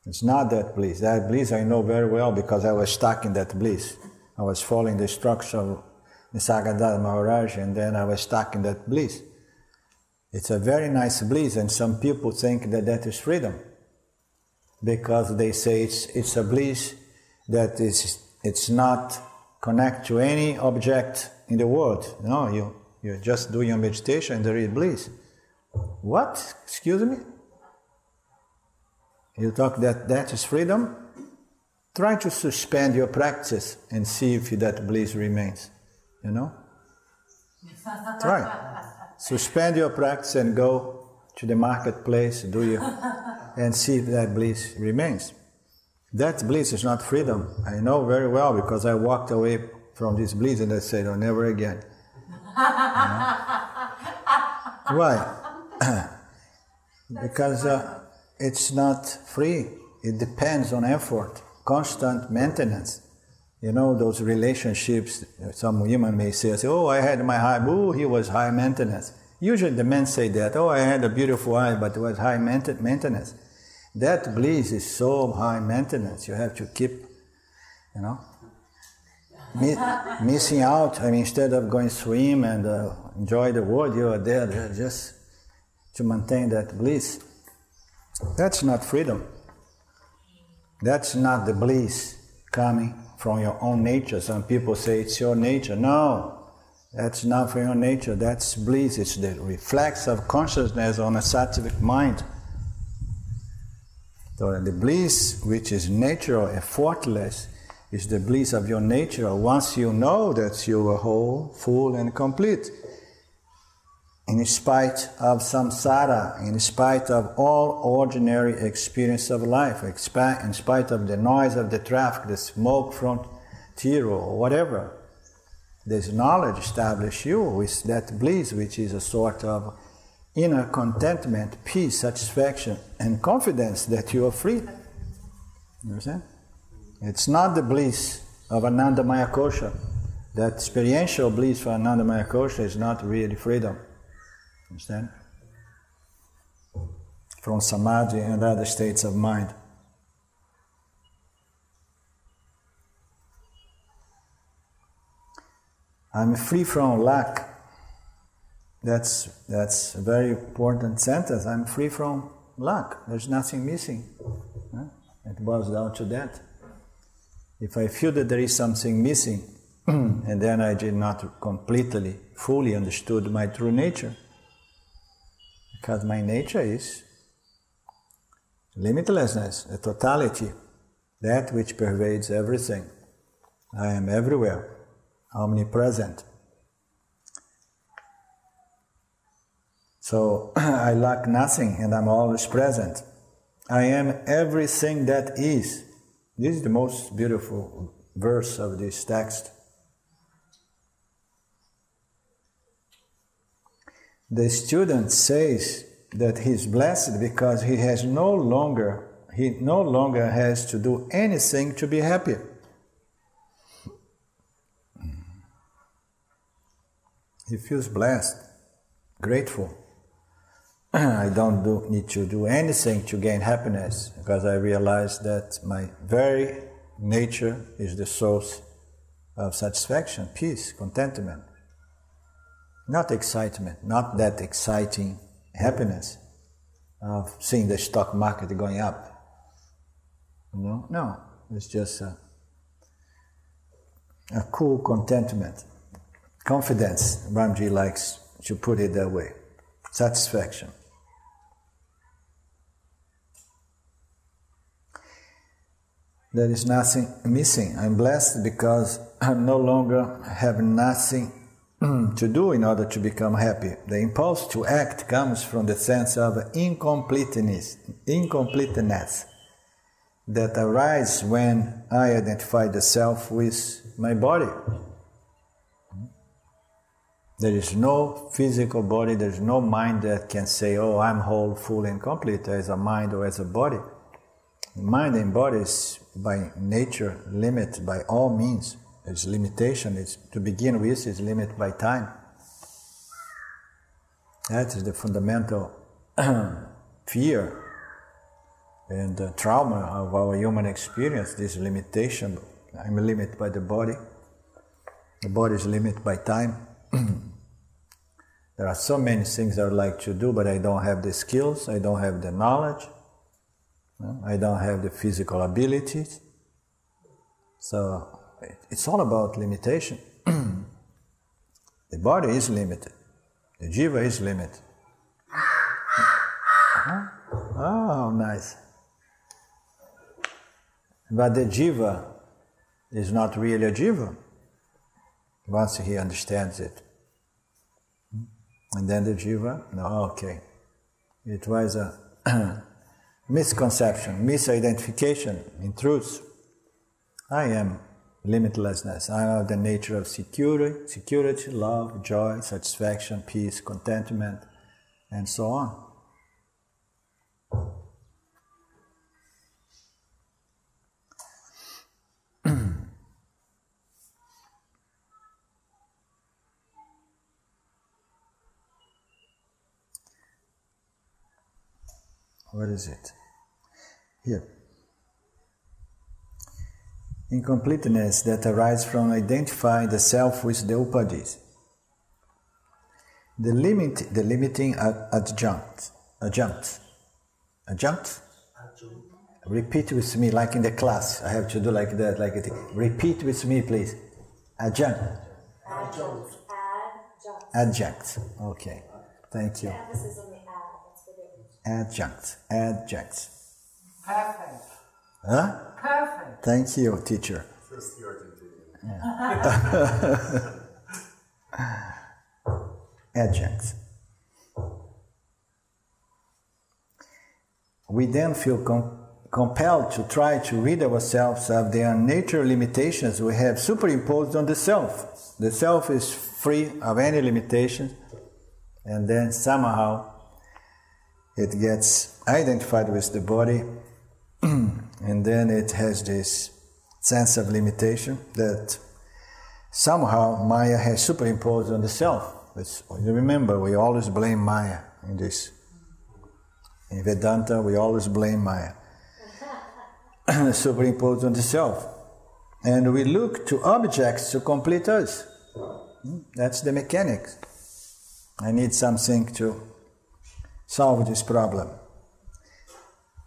It's not that bliss. That bliss I know very well because I was stuck in that bliss. I was following the instruction of Nisargadatta Maharaj and then I was stuck in that bliss. It's a very nice bliss and some people think that that is freedom because they say it's a bliss that it's not connected to any object in the world. No, you just do your meditation and there is bliss. What? Excuse me? You talk that is freedom? Try to suspend your practice and see if that bliss remains. You know? Try. Suspend your practice and go to the marketplace, and see if that bliss remains. That bliss is not freedom. I know very well because I walked away from this bliss and I said, oh, never again. Why? Because it's not free. It depends on effort, constant maintenance. You know, those relationships, some women may say, oh, I had my high, he was high maintenance. Usually the men say that, oh, I had a beautiful wife, but it was high maintenance. That bliss is so high maintenance, you have to keep, you know, missing out. I mean, instead of going swim and enjoy the world, you are there just to maintain that bliss. That's not freedom. That's not the bliss coming from your own nature. Some people say it's your nature. No, That's not for your nature. That's bliss. It's the reflex of consciousness on a sattvic mind. So the bliss, which is natural, effortless, is the bliss of your nature. Once you know that you are whole, full, and complete, in spite of samsara, in spite of all ordinary experience of life, in spite of the noise of the traffic, the smoke from Tiro, or whatever, this knowledge establishes you with that bliss, which is a sort of inner contentment, peace, satisfaction, and confidence that you are free. You understand? It's not the bliss of Anandamaya Kosha. That experiential bliss for Anandamaya Kosha is not really freedom. Understand? From samadhi and other states of mind. I'm free from lack. That's a very important sentence. I'm free from lack. There's nothing missing. It boils down to that. If I feel that there is something missing, and then I did not completely, fully understood my true nature, because my nature is limitlessness, a totality, that which pervades everything. I am everywhere, omnipresent. So I lack nothing and I'm always present. I am everything that is. This is the most beautiful verse of this text. The student says that he is blessed because he no longer has to do anything to be happy. He feels blessed, grateful. I don't need to do anything to gain happiness because I realize that my very nature is the source of satisfaction, peace, contentment. Not excitement, not that exciting happiness of seeing the stock market going up. No, it's just a cool contentment. Confidence, Ramji likes to put it that way. Satisfaction. There is nothing missing. I'm blessed because I no longer have nothing to do in order to become happy. The impulse to act comes from the sense of incompleteness that arises when I identify the self with my body. There is no physical body, there is no mind that can say, oh, I'm whole, full, and complete as a mind or as a body. Mind and body is by nature limited by all means. Its limitation is, to begin with, is limited by time. That is the fundamental fear and trauma of our human experience, this limitation. I'm limited by the body is limited by time. There are so many things I would like to do, but I don't have the skills, I don't have the knowledge, I don't have the physical abilities. So it's all about limitation. The body is limited, the jiva is limited. Oh, nice. But the jiva is not really a jiva once he understands it. And then the jiva, no, okay. It was a misconception, misidentification. In truth, I am limitlessness. I am the nature of security, love, joy, satisfaction, peace, contentment, and so on. Where is it? Here. Incompleteness that arises from identifying the self with the upadhis. The limiting adjunct. Repeat with me, like in the class. I have to do like that, like it. Repeat with me, please. Adjunct. Adjunct. Okay. Thank you. The emphasis on the ad. That's what it is. Adjunct. Adjunct. Perfect. Huh? Perfect. Thank you, teacher. First the Argentinian. Adjunct. We then feel compelled to try to rid ourselves of the unnatural limitations we have superimposed on the self. The self is free of any limitations, and then somehow it gets identified with the body, and then it has this sense of limitation that somehow Maya has superimposed on the self. Remember, we always blame Maya in this. In Vedanta, we always blame Maya. Superimposed on the self. And we look to objects to complete us. That's the mechanics. I need something to solve this problem.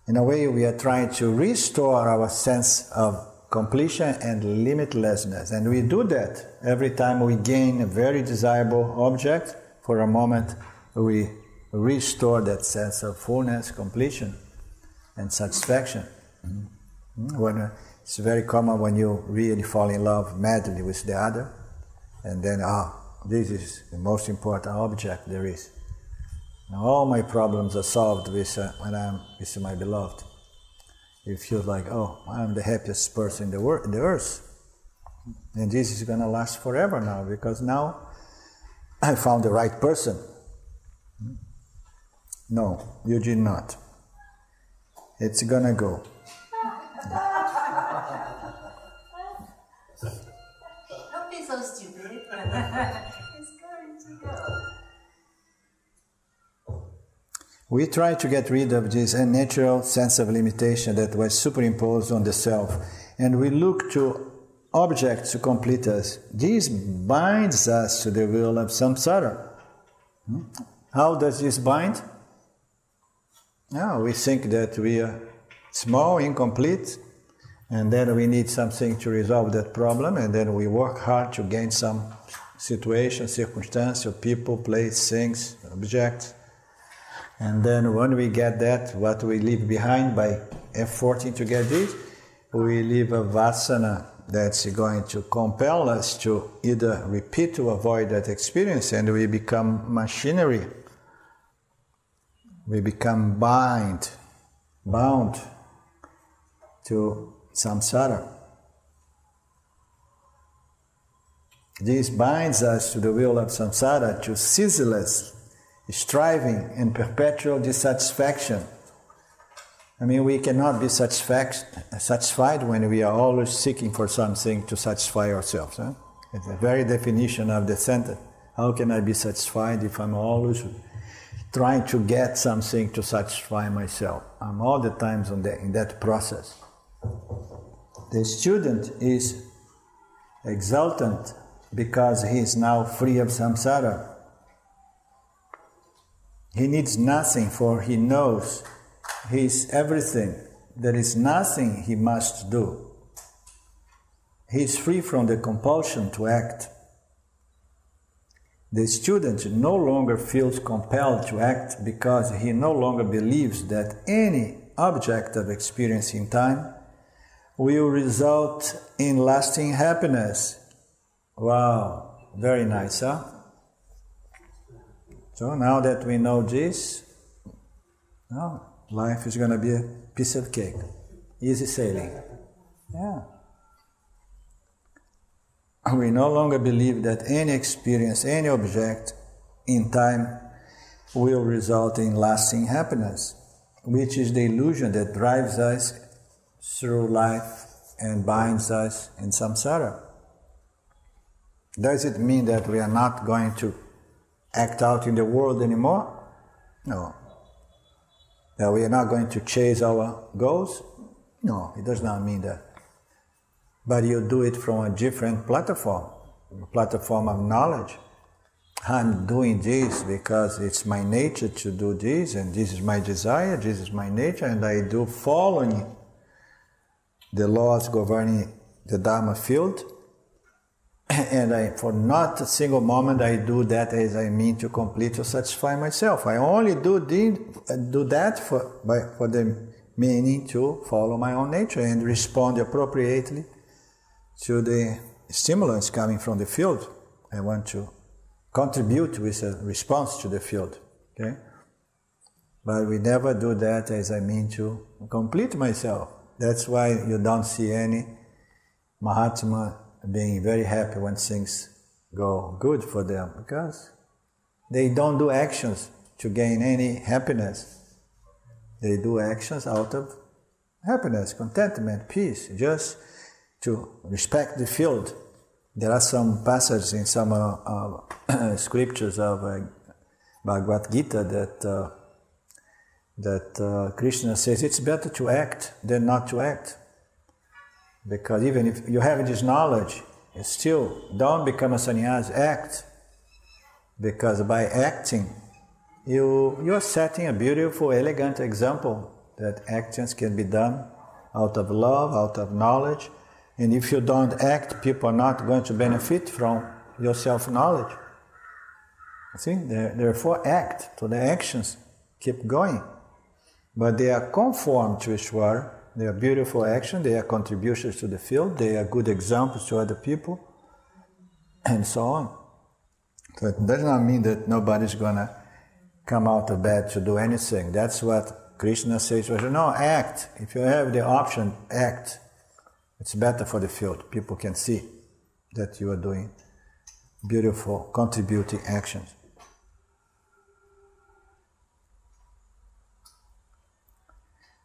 In a way, we are trying to restore our sense of completion and limitlessness. And we do that every time we gain a very desirable object. For a moment, we restore that sense of fullness, completion, and satisfaction. It's very common when you really fall in love madly with the other, and then, this is the most important object there is. Now all my problems are solved when I'm with my beloved. You feel like, I'm the happiest person in the earth. And this is going to last forever now, because now I found the right person. No, you did not. It's going to go. Don't be so stupid. It's going to go. We try to get rid of this unnatural sense of limitation that was superimposed on the self, and we look to objects to complete us. This binds us to the will of samsara. How does this bind? We think that we are small, incomplete, and then we need something to resolve that problem, and then we work hard to gain some situation, circumstance, or people, place, things, objects. And then when we get that, what we leave behind by efforting to get this, we leave a vasana that's going to compel us to either repeat to avoid that experience, and we become machinery. We become bound to samsara. This binds us to the will of samsara, to ceaseless striving and perpetual dissatisfaction. We cannot be satisfied when we are always seeking for something to satisfy ourselves. It's the very definition of the sentence. How can I be satisfied if I'm always trying to get something to satisfy myself? I'm all the time in that process. The student is exultant because he is now free of samsara. He needs nothing, for he knows he is everything. There is nothing he must do. He is free from the compulsion to act. The student no longer feels compelled to act because he no longer believes that any object of experience in time will result in lasting happiness. Wow, very nice, huh? So now that we know this, life is going to be a piece of cake. Easy sailing. Yeah. We no longer believe that any experience, any object in time will result in lasting happiness, which is the illusion that drives us through life and binds us in samsara. Does it mean that we are not going to act out in the world anymore? No. That we are not going to chase our goals? No, it does not mean that. But you do it from a different platform, a platform of knowledge. I'm doing this because it's my nature to do this, and this is my desire, this is my nature, and I do following the laws governing the Dharma field. And for not a single moment I do that as I mean to complete or satisfy myself. I only do that for the meaning to follow my own nature and respond appropriately to the stimulants coming from the field. I want to contribute with a response to the field. Okay? But we never do that as I mean to complete myself. That's why you don't see any Mahatma being very happy when things go good for them, because they don't do actions to gain any happiness. They do actions out of happiness, contentment, peace, just to respect the field. There are some passages in some scriptures of Bhagavad Gita that Krishna says it's better to act than not to act. Because even if you have this knowledge, you still don't become a sannyas, act. Because by acting, you're setting a beautiful, elegant example that actions can be done out of love, out of knowledge. And if you don't act, people are not going to benefit from your self-knowledge. See, therefore act, so the actions keep going. But they are conform to Ishvara. They are beautiful action, they are contributions to the field, they are good examples to other people, and so on. So it does not mean that nobody's going to come out of bed to do anything. That's what Krishna says. No, act. If you have the option, act. It's better for the field. People can see that you are doing beautiful, contributing actions.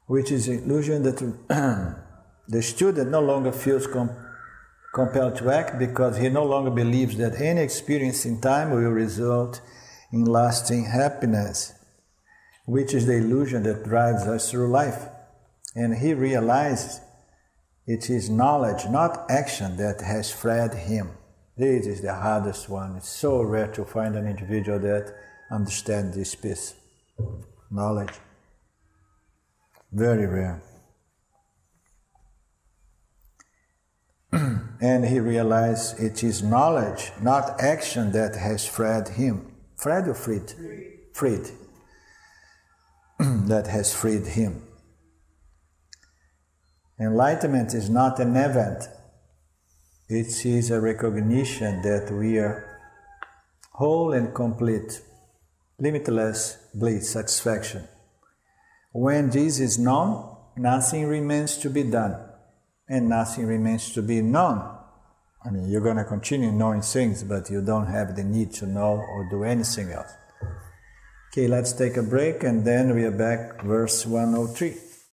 Which is an illusion that the student no longer feels compelled to act because he no longer believes that any experience in time will result in lasting happiness, which is the illusion that drives us through life. And he realizes it is knowledge, not action, that has freed him. This is the hardest one. It's so rare to find an individual that understands this piece. Knowledge. Very rare. And he realized it is knowledge, not action, that has freed him. Freed or freed? Freed. That has freed him. Enlightenment is not an event. It is a recognition that we are whole and complete, limitless bliss, satisfaction. When this is known, nothing remains to be done, and nothing remains to be known. I mean, you're going to continue knowing things, but you don't have the need to know or do anything else. Okay, let's take a break, and then we are back, verse 103.